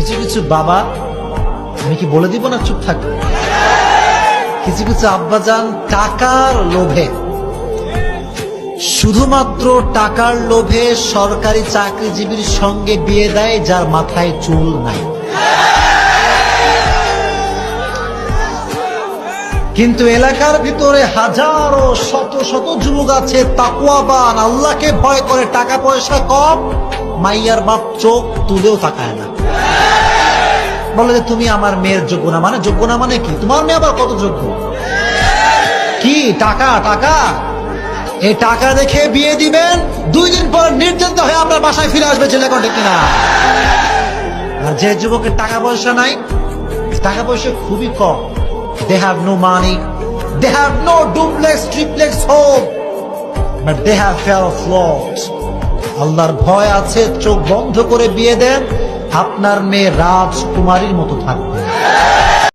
কিছু কিছু বাবা, আমি কি বলে দিব না চুপ থাক, কিছু কিছু আব্বাজান টাকার লোভে, শুধুমাত্র টাকার লোভে সরকারি চাকরিজীবীর সঙ্গে বিয়ে দেয় যার মাথায় চুল নাই। কিন্তু এলাকার ভিতরে হাজারো শত শত যুবক আছে তাকওয়াবান, আল্লাহকে ভয় করে, টাকা পয়সা কম, মাইয়ার বাপ চোখ তুলেও তাকায় না, বলে যে তুমি আমার মেয়ের যোগ্য না। মানে যোগ্য না মানে কি? তোমার মেয়ে আবার কত যোগ্য? কি টাকা? টাকা, এই টাকা দেখে বিয়ে দিবেন, 2 দিন পর নির্যাতিত হয়ে আপনার বাসায় ফিরে আসবে ছেলে, ঠিক কিনা? আর যে যুবকের টাকা পয়সা নাই, টাকা পয়সা খুবই কম, they have no money, they have no duplex triplex home, but they have fear of Lord. আল্লাহর ভয় আছে, চোখ বন্ধ করে বিয়ে দেন, আপনার মেয়ে রাজকুমারীর মতো থাকবে।